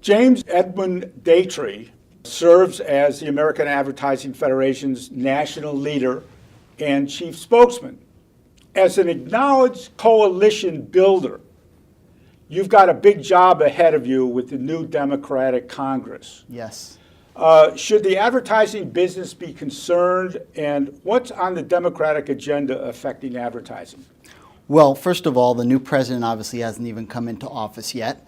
James Edmund Datri serves as the American Advertising Federation's national leader and chief spokesman. As an acknowledged coalition builder, you've got a big job ahead of you with the new Democratic Congress. Yes. Should the advertising business be concerned, and what's on the Democratic agenda affecting advertising? Well, first of all, the new president obviously hasn't even come into office yet.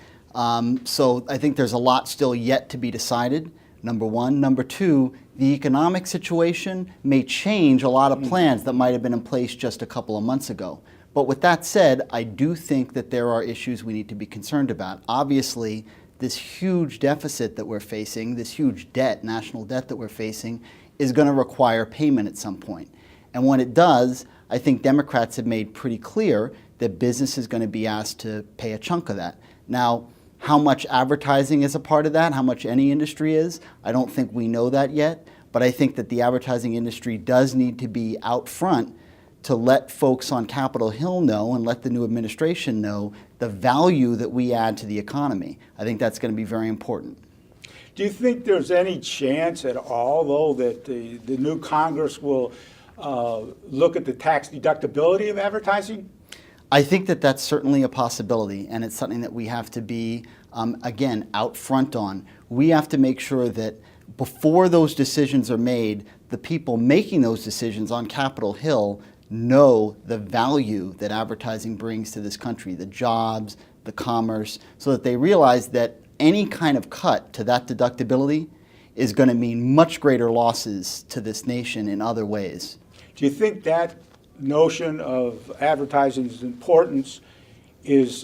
So I think there's a lot still yet to be decided, number one. Number two, the economic situation may change a lot of plans that might have been in place just a couple of months ago. But with that said, I do think that there are issues we need to be concerned about. Obviously, this huge deficit that we're facing, this huge debt, national debt that we're facing, is going to require payment at some point. And when it does, I think Democrats have made pretty clear that business is going to be asked to pay a chunk of that. Now, how much advertising is a part of that, how much any industry is, I don't think we know that yet. But I think that the advertising industry does need to be out front to let folks on Capitol Hill know and let the new administration know the value that we add to the economy. I think that's going to be very important. Do you think there's any chance at all, though, that the new Congress will look at the tax deductibility of advertising? I think that that's certainly a possibility, and it's something that we have to be, again, out front on. We have to make sure that before those decisions are made, the people making those decisions on Capitol Hill know the value that advertising brings to this country, the jobs, the commerce, so that they realize that any kind of cut to that deductibility is going to mean much greater losses to this nation in other ways. Do you think that notion of advertising's importance is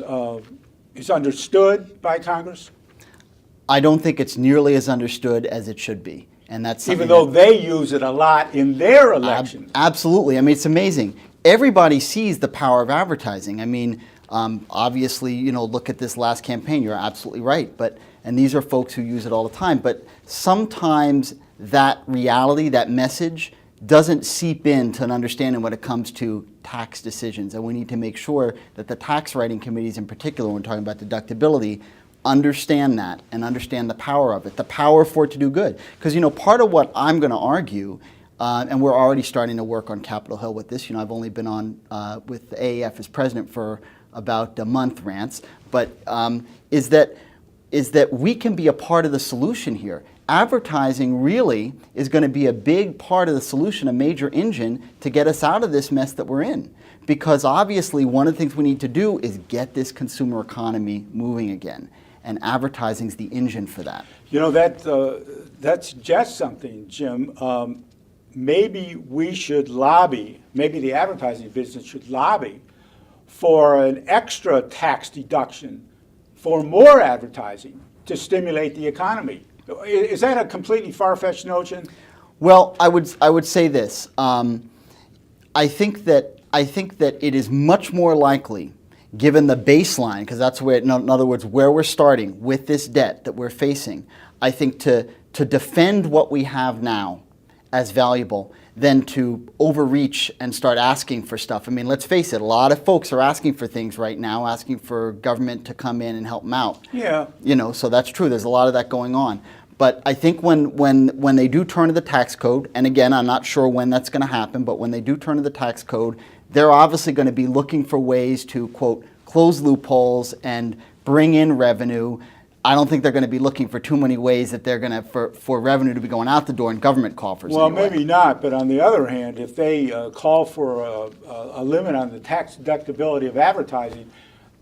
understood by Congress? I don't think it's nearly as understood as it should be. And that's even though they use it a lot in their elections. Absolutely. I mean, it's amazing. Everybody sees the power of advertising. I mean, obviously, you know, look at this last campaign. You're absolutely right. And these are folks who use it all the time. But sometimes that reality, that message, doesn't seep into an understanding when it comes to tax decisions. And we need to make sure that the tax writing committees in particular, when we're talking about deductibility, understand that and understand the power of it, the power for it to do good. Because, you know, part of what I'm going to argue, and we're already starting to work on Capitol Hill with this, you know, I've only been on with the AAF as president for about a month, Rance, but is that we can be a part of the solution here. Advertising really is going to be a big part of the solution, a major engine to get us out of this mess that we're in. Because obviously one of the things we need to do is get this consumer economy moving again. And advertising is the engine for that. You know, that suggests something, Jim. Maybe we should lobby, maybe the advertising business should lobby for an extra tax deduction for more advertising to stimulate the economy. Is that a completely far-fetched notion? Well, I would say this. I think that it is much more likely, given the baseline, because that's where, in other words, where we're starting with this debt that we're facing, I think to defend what we have now as valuable than to overreach and start asking for stuff. I mean, let's face it, a lot of folks are asking for things right now, asking for government to come in and help them out. Yeah. You know, so that's true. There's a lot of that going on. But I think when they do turn to the tax code, and again, I'm not sure when that's going to happen, but when they do turn to the tax code, they're obviously going to be looking for ways to, quote, close loopholes and bring in revenue. I don't think they're going to be looking for too many ways that they're going to, for revenue to be going out the door in government coffers. Well, anyway. maybe not, but on the other hand, if they call for a limit on the tax deductibility of advertising,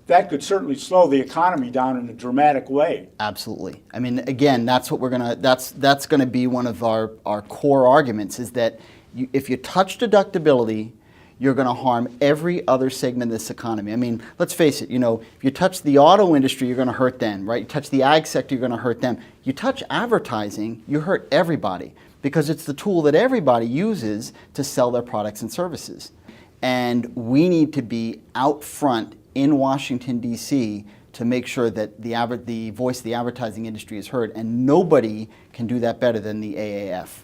that could certainly slow the economy down in a dramatic way. Absolutely. I mean, again, that's what we're gonna. That's going to be one of our core arguments is that if you touch deductibility, you're going to harm every other segment of this economy. I mean, let's face it. You know, if you touch the auto industry, you're going to hurt them, right? You touch the ag sector, you're going to hurt them. You touch advertising, you hurt everybody because it's the tool that everybody uses to sell their products and services. And we need to be out front in Washington, D.C. to make sure that the voice of the advertising industry is heard, and nobody can do that better than the AAF.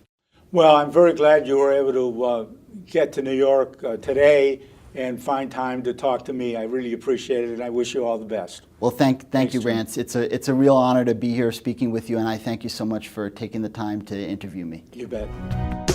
Well, I'm very glad you were able to get to New York today and find time to talk to me. I really appreciate it, and I wish you all the best. Well, thank you, Jim. Rance. It's a real honor to be here speaking with you, and I thank you so much for taking the time to interview me. You bet.